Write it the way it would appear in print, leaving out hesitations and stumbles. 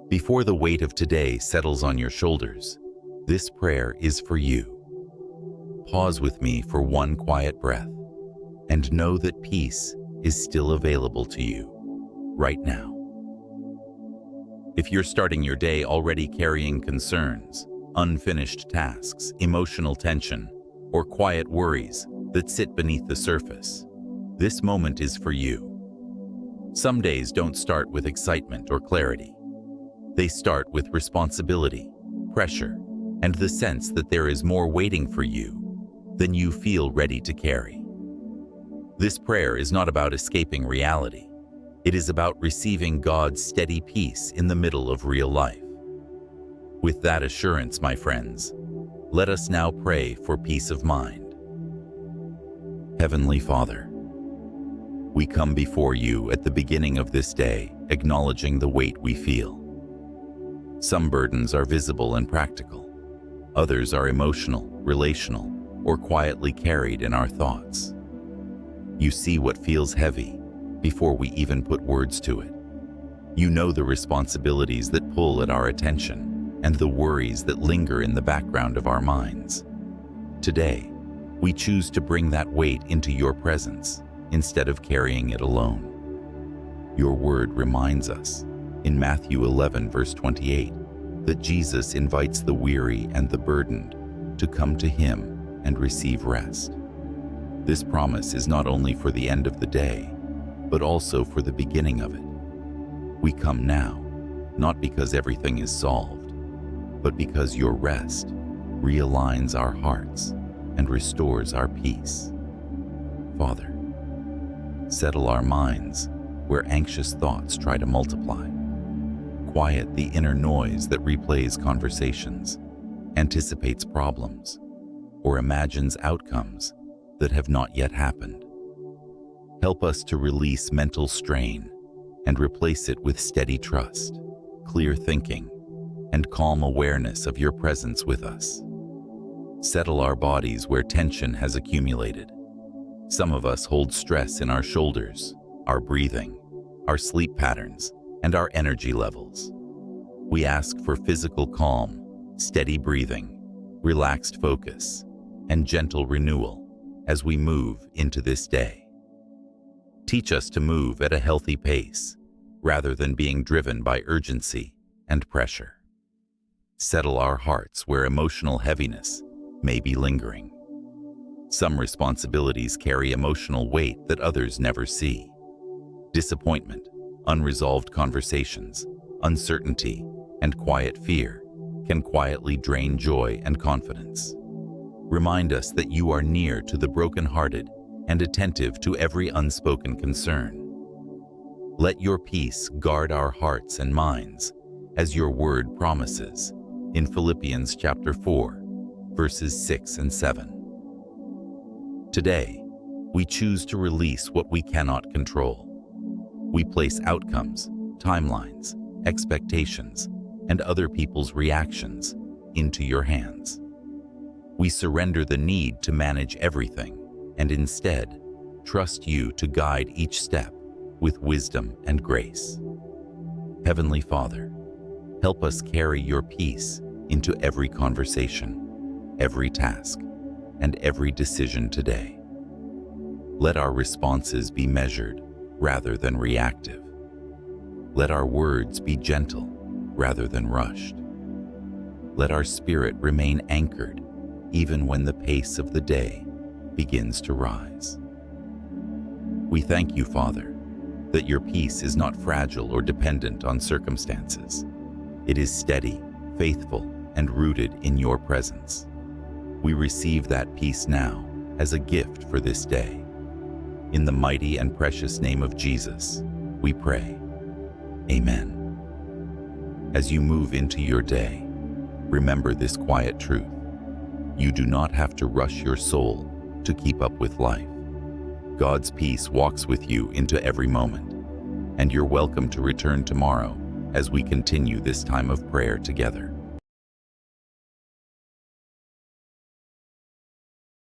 Before the weight of today settles on your shoulders, this prayer is for you. Pause with me for one quiet breath and know that peace is still available to you right now. If you're starting your day already carrying concerns, unfinished tasks, emotional tension, or quiet worries that sit beneath the surface, this moment is for you. Some days don't start with excitement or clarity. They start with responsibility, pressure, and the sense that there is more waiting for you than you feel ready to carry. This prayer is not about escaping reality. It is about receiving God's steady peace in the middle of real life. With that assurance, my friends, let us now pray for peace of mind. Heavenly Father, we come before you at the beginning of this day, acknowledging the weight we feel. Some burdens are visible and practical. Others are emotional, relational, or quietly carried in our thoughts. You see what feels heavy before we even put words to it. You know the responsibilities that pull at our attention and the worries that linger in the background of our minds. Today, we choose to bring that weight into your presence instead of carrying it alone. Your word reminds us in Matthew 11, verse 28, that Jesus invites the weary and the burdened to come to him and receive rest. This promise is not only for the end of the day, but also for the beginning of it. We come now, not because everything is solved, but because your rest realigns our hearts and restores our peace. Father, settle our minds where anxious thoughts try to multiply. Quiet the inner noise that replays conversations, anticipates problems, or imagines outcomes that have not yet happened. Help us to release mental strain and replace it with steady trust, clear thinking, and calm awareness of your presence with us. Settle our bodies where tension has accumulated. Some of us hold stress in our shoulders, our breathing, our sleep patterns, and our energy levels. We ask for physical calm, steady breathing, relaxed focus, and gentle renewal as we move into this day. Teach us to move at a healthy pace, rather than being driven by urgency and pressure. Settle our hearts where emotional heaviness may be lingering. Some responsibilities carry emotional weight that others never see. Disappointment, unresolved conversations, uncertainty, and quiet fear can quietly drain joy and confidence. Remind us that you are near to the brokenhearted and attentive to every unspoken concern. Let your peace guard our hearts and minds, as your word promises in Philippians chapter 4, verses 6 and 7. Today, we choose to release what we cannot control. We place outcomes, timelines, expectations, and other people's reactions into your hands. We surrender the need to manage everything and instead trust you to guide each step with wisdom and grace. Heavenly Father, help us carry your peace into every conversation, every task, and every decision today. Let our responses be measured rather than reactive. Let our words be gentle rather than rushed. Let our spirit remain anchored even when the pace of the day begins to rise. We thank you, Father, that your peace is not fragile or dependent on circumstances. It is steady, faithful, and rooted in your presence. We receive that peace now as a gift for this day. In the mighty and precious name of Jesus, we pray. Amen. As you move into your day, remember this quiet truth. You do not have to rush your soul to keep up with life. God's peace walks with you into every moment, and you're welcome to return tomorrow as we continue this time of prayer together.